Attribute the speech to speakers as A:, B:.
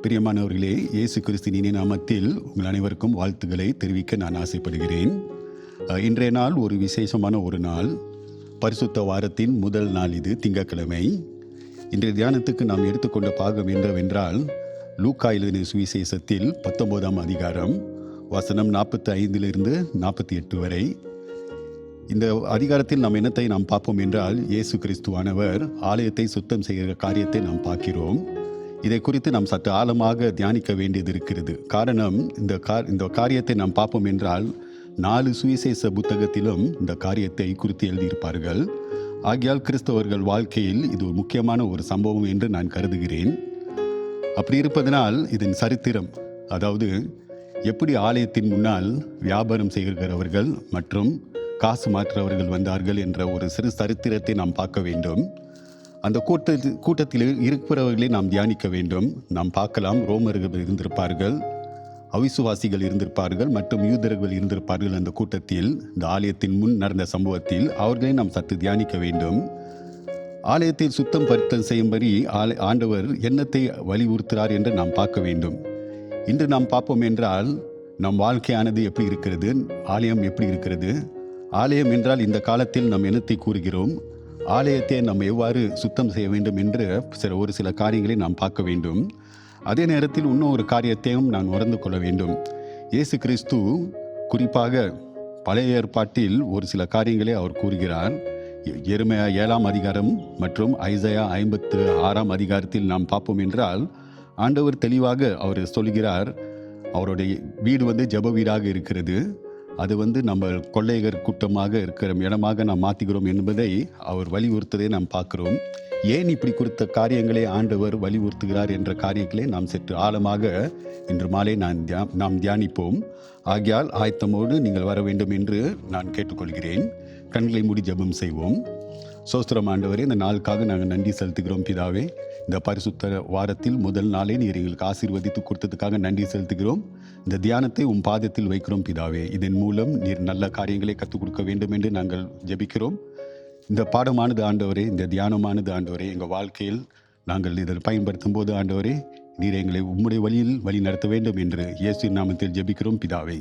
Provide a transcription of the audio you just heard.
A: பிரியமானவர்களே, இயேசு கிறிஸ்துவின் நாமத்தில் உங்கள் அனைவருக்கும் வாழ்த்துக்களை தெரிவிக்க நான் ஆசைப்படுகிறேன். இன்றைய நாள் ஒரு விசேஷமான ஒரு நாள். பரிசுத்த வாரத்தின் முதல் நாள். இது திங்கட்கிழமை. இன்றைய தியானத்துக்கு நாம் எடுத்துக்கொண்ட பாகம் என்னவென்றால், லூக்கா எழுதின சுவிசேஷத்தில் 19ஆம் அதிகாரம் வசனம் 45 48 வரை. இந்த அதிகாரத்தில் நாம் என்னத்தை நாம் பார்ப்போம் என்றால், இயேசு கிறிஸ்துவானவர் ஆலயத்தை சுத்தம் செய்கிற காரியத்தை நாம் பார்க்கிறோம். இதை குறித்து நாம் சற்று ஆழமாக தியானிக்க வேண்டியது இருக்கிறது. காரணம், இந்த காரியத்தை நாம் பார்ப்போம் என்றால் 4 சுவிசேஷ புத்தகத்திலும் இந்த காரியத்தை குறித்து எழுதியிருப்பார்கள். ஆகையால் கிறிஸ்தவர்கள் வாழ்க்கையில் இது ஒரு முக்கியமான ஒரு சம்பவம் என்று நான் கருதுகிறேன். அப்படி இருப்பதனால் இதன் சரித்திரம், அதாவது எப்படி ஆலயத்தின் முன்னால் வியாபாரம் செய்கிறவர்கள் மற்றும் காசு மாற்றுறவர்கள் வந்தார்கள் என்ற ஒரு சிறு சரித்திரத்தை நாம் பார்க்க வேண்டும். அந்த கூட்டத்தில் இருக்கிறவர்களை நாம் தியானிக்க வேண்டும். நாம் பார்க்கலாம், ரோமர்கள் இருந்திருப்பார்கள், அவிசுவாசிகள் இருந்திருப்பார்கள் மற்றும் யூதர்கள் இருந்திருப்பார்கள். அந்த கூட்டத்தில் இந்த ஆலயத்தின் முன் நடந்த சம்பவத்தில் அவர்களை நாம் சற்று தியானிக்க வேண்டும். ஆலயத்தில் சுத்தம் பரித்தம் செய்யும்படி ஆண்டவர் என்னத்தை வலியுறுத்துகிறார் என்று நாம் பார்க்க வேண்டும். இன்று நாம் பார்ப்போம் என்றால், நம் வாழ்க்கையானது எப்படி இருக்கிறது, ஆலயம் எப்படி இருக்கிறது, ஆலயம் என்றால் இந்த காலத்தில் நாம் என்னத்தை கூறுகிறோம், ஆலயத்தை நாம் எவ்வாறு சுத்தம் செய்ய வேண்டும் என்று ஒரு சில காரியங்களை நாம் பார்க்க வேண்டும். அதே நேரத்தில் இன்னும் ஒரு காரியத்தையும் நான் உணர்ந்து கொள்ள வேண்டும். இயேசு கிறிஸ்து குறிப்பாக பழைய ஏற்பாட்டில் ஒரு சில காரியங்களை அவர் கூறுகிறார். எரேமியா 7ஆம் அதிகாரம் மற்றும் ஐசையா 56ஆம் அதிகாரத்தில் நாம் பார்ப்போம் என்றால், ஆண்டவர் தெளிவாக அவர் சொல்கிறார், அவருடைய வீடு ஜெப வீடாக இருக்கிறது, அது நம்ம கொள்ளையர் கூட்டமாக இருக்கிற இடமாக நாம் மாற்றுகிறோம் என்பதை அவர் வலியுறுத்ததை நாம் பார்க்கிறோம். ஏன் இப்படி குறித்த காரியங்களை ஆண்டவர் வலியுறுத்துகிறார் என்ற காரியங்களை நாம் சற்று ஆழமாக இன்று மாலை நாம் தியானிப்போம். ஆகையால் ஆயத்தமோடு நீங்கள் வர வேண்டும் என்று நான் கேட்டுக்கொள்கிறேன். கண்களை மூடி ஜெபம் செய்வோம். சோஸ்திரம் ஆண்டவரே, இந்த நாளுக்காக நாங்கள் நன்றி செலுத்துகிறோம் பிதாவே. இந்த பரிசுத்த வாரத்தில் முதல் நாளே நீர் எங்களுக்கு ஆசீர்வதித்து கொடுத்ததுக்காக நன்றி செலுத்துகிறோம். இந்த தியானத்தை பாதத்தில் வைக்கிறோம் பிதாவே. இதன் மூலம் நீர் நல்ல காரியங்களை கற்றுக் கொடுக்க வேண்டும் என்று நாங்கள் ஜெபிக்கிறோம். இந்த பாடமானது ஆண்டவரே, இந்த தியானமானது ஆண்டவரே, எங்கள் வாழ்க்கையில் நாங்கள் இதில் பயன்படுத்தும் போது ஆண்டவரே, நீர் எங்களை உம்முடைய வழியில் வழி நடத்த வேண்டும் என்று இயேசு நாமத்தில் ஜெபிக்கிறோம் பிதாவே.